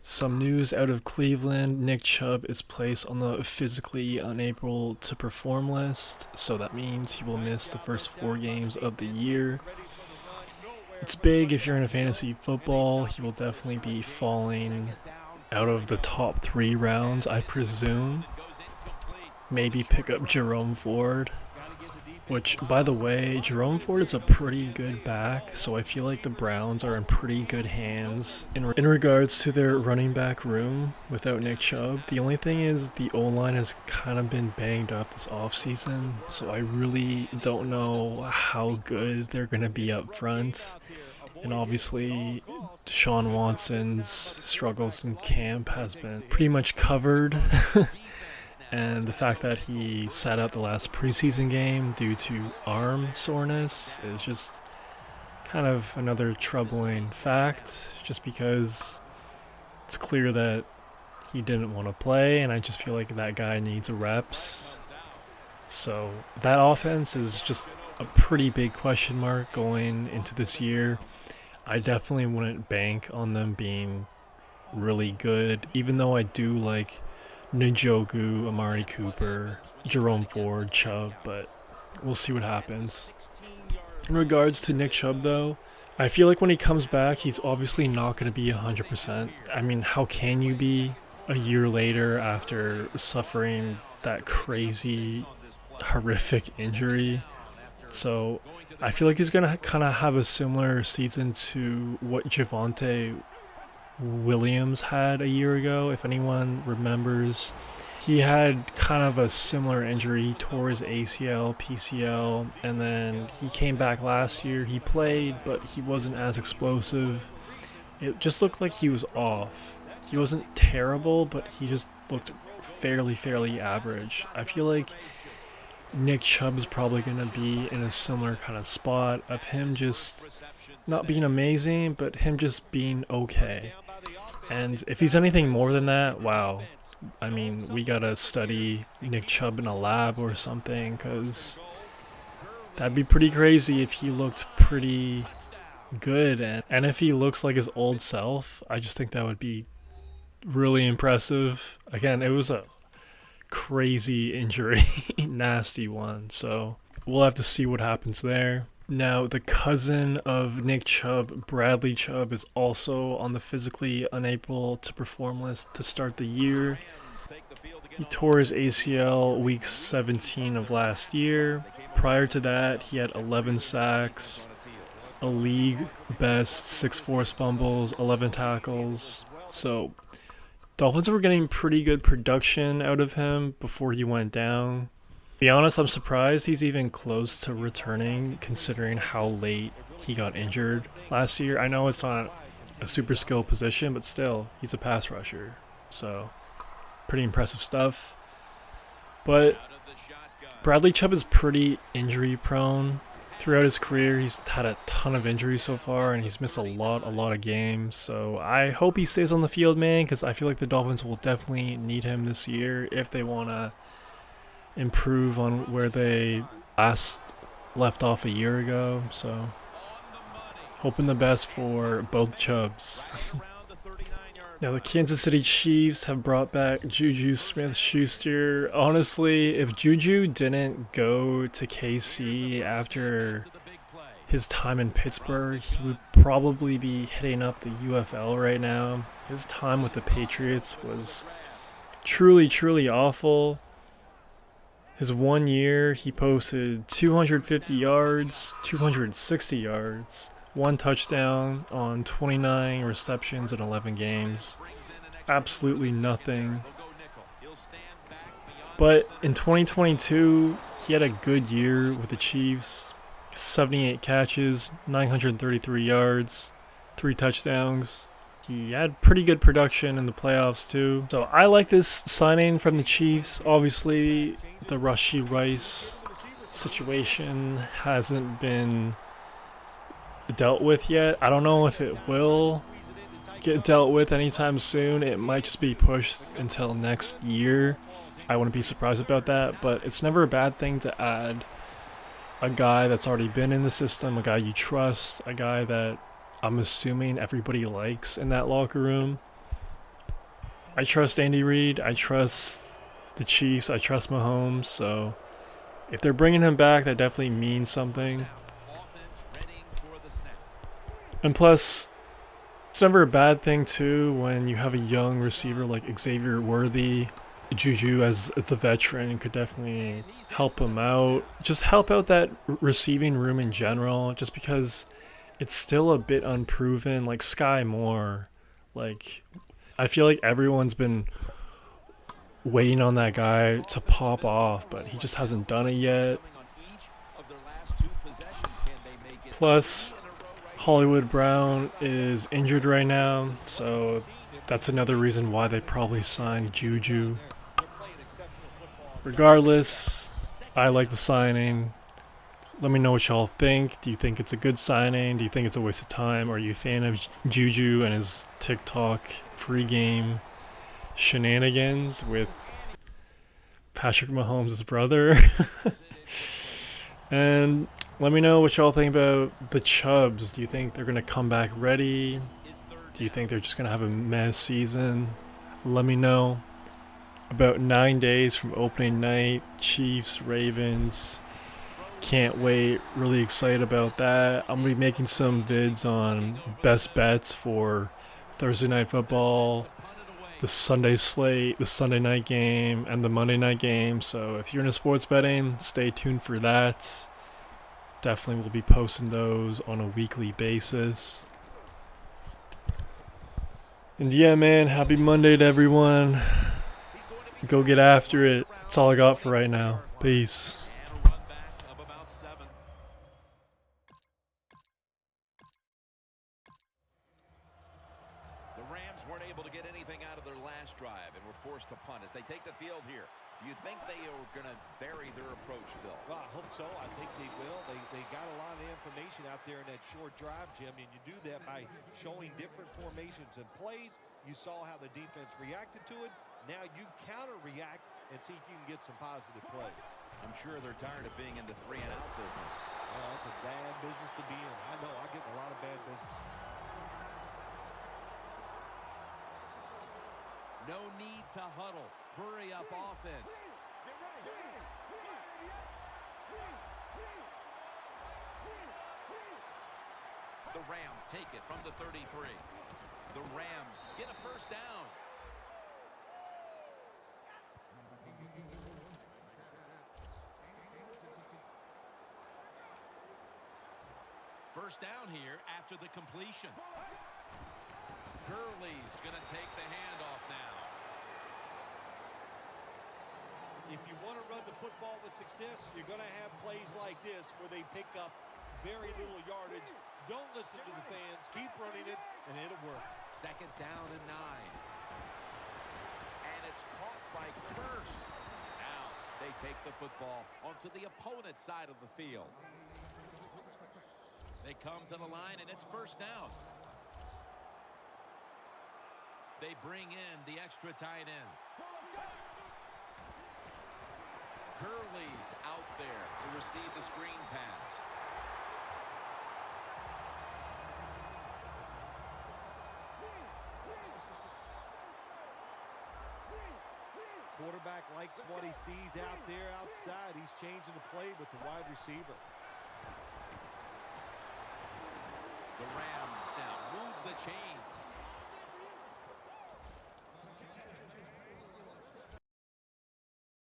Some news out of Cleveland. Nick Chubb is placed on the physically unable to perform list, so that means he will miss the first 4 games of the year. It's big if you're in a fantasy football. He will definitely be falling out of the top 3 rounds, I presume. Maybe pick up Jerome Ford, which, by the way, Jerome Ford is a pretty good back, so I feel like the Browns are in pretty good hands in regards to their running back room without Nick Chubb. The only thing is the O-line has kind of been banged up this offseason, so I really don't know how good they're going to be up front. And obviously, Deshaun Watson's struggles in camp has been pretty much covered. And the fact that he sat out the last preseason game due to arm soreness is just kind of another troubling fact, just because it's clear that he didn't want to play, and I just feel like that guy needs reps. So that offense is just a pretty big question mark going into this year. I definitely wouldn't bank on them being really good, even though I do like Njoku, Amari Cooper, Jerome Ford, Chubb, but we'll see what happens. In regards to Nick Chubb, though, I feel like when he comes back, he's obviously not going to be 100%. I mean, how can you be a year later after suffering that crazy, horrific injury? So I feel like he's going to kind of have a similar season to what Javonte Williams had a year ago. If anyone remembers, he had kind of a similar injury. He tore his ACL, PCL, and then he came back last year. He played, but he wasn't as explosive. It just looked like he was off. He wasn't terrible, but he just looked fairly average. I feel like Nick Chubb's probably going to be in a similar kind of spot of him just not being amazing, but him just being okay. And if he's anything more than that, wow. I mean, we gotta study Nick Chubb in a lab or something, because that'd be pretty crazy if he looked pretty good. And if he looks like his old self, I just think that would be really impressive. Again, it was a crazy injury, nasty one, so we'll have to see what happens there. Now, the cousin of Nick Chubb, Bradley Chubb, is also on the physically unable to perform list to start the year. He tore his ACL week 17 of last year. Prior to that, he had 11 sacks, a league best 6 forced fumbles, 11 tackles. So, Dolphins were getting pretty good production out of him before he went down. To be honest, I'm surprised he's even close to returning, considering how late he got injured last year. I know it's not a super skilled position, but still, he's a pass rusher. So, pretty impressive stuff. But Bradley Chubb is pretty injury prone. Throughout his career, he's had a ton of injuries so far, and he's missed a lot of games. So I hope he stays on the field, man, because I feel like the Dolphins will definitely need him this year if they want to improve on where they last left off a year ago. So hoping the best for both Chubbs. Now the Kansas City Chiefs have brought back Juju Smith-Schuster. Honestly, if Juju didn't go to KC after his time in Pittsburgh, he would probably be hitting up the UFL right now. His time with the Patriots was truly awful. His 1 year, he posted 250 yards, 260 yards, 1 touchdown on 29 receptions in 11 games. Absolutely nothing. But in 2022, he had a good year with the Chiefs. 78 catches, 933 yards, 3 touchdowns. He had pretty good production in the playoffs too. So I like this signing from the Chiefs. Obviously, the Rashee Rice situation hasn't been dealt with yet. I don't know if it will get dealt with anytime soon. It might just be pushed until next year. I wouldn't be surprised about that, but it's never a bad thing to add a guy that's already been in the system, a guy you trust, a guy that I'm assuming everybody likes in that locker room. I trust Andy Reid. I trust the Chiefs. I trust Mahomes. So if they're bringing him back, that definitely means something. And plus, it's never a bad thing too when you have a young receiver like Xavier Worthy. Juju as the veteran could definitely help him out. Just help out that receiving room in general, just because it's still a bit unproven. Like Sky Moore, like I feel like everyone's been waiting on that guy to pop off, but he just hasn't done it yet. Plus, Hollywood Brown is injured right now, so that's another reason why they probably signed Juju. Regardless, I like the signing. Let me know what y'all think. Do you think it's a good signing? Do you think it's a waste of time? Are you a fan of Juju and his TikTok pregame shenanigans with Patrick Mahomes' brother? And let me know what y'all think about the Chubbs. Do you think they're going to come back ready? Do you think they're just going to have a mess season? Let me know. About 9 days from opening night, Chiefs, Ravens. Can't wait. Really excited about that. I'm going to be making some vids on best bets for Thursday Night Football, the Sunday slate, the Sunday night game, and the Monday night game. So if you're into sports betting, stay tuned for that. Definitely will be posting those on a weekly basis. And yeah, man, happy Monday to everyone. Go get after it. That's all I got for right now. Peace. The Rams weren't able to get anything out of their last drive and were forced to punt as they take the field here. Do you think they are going to vary their approach, Phil? Well, I hope so. I think they will. They got a lot of information out there in that short drive, Jim, and you do that by showing different formations and plays. You saw how the defense reacted to it. Now you counter-react and see if you can get some positive plays. I'm sure they're tired of being in the 3-and-out business. Well, it's a bad business to be in. I know. I get in a lot of bad businesses. No need to huddle. Hurry up offense. The Rams take it from the 33. The Rams get a first down. First down here after the completion. Gurley's going to take the handoff now. If you want to run the football with success, you're going to have plays like this where they pick up very little yardage. Don't listen to the fans. Keep running it, and it'll work. Second down and 9. And it's caught by Curse. Now they take the football onto the opponent's side of the field. They come to the line, and it's first down. They bring in the extra tight end. Gurley's out there to receive the screen pass. Quarterback likes what he sees out there outside. He's changing the play with the wide receiver. The Rams now move the chains.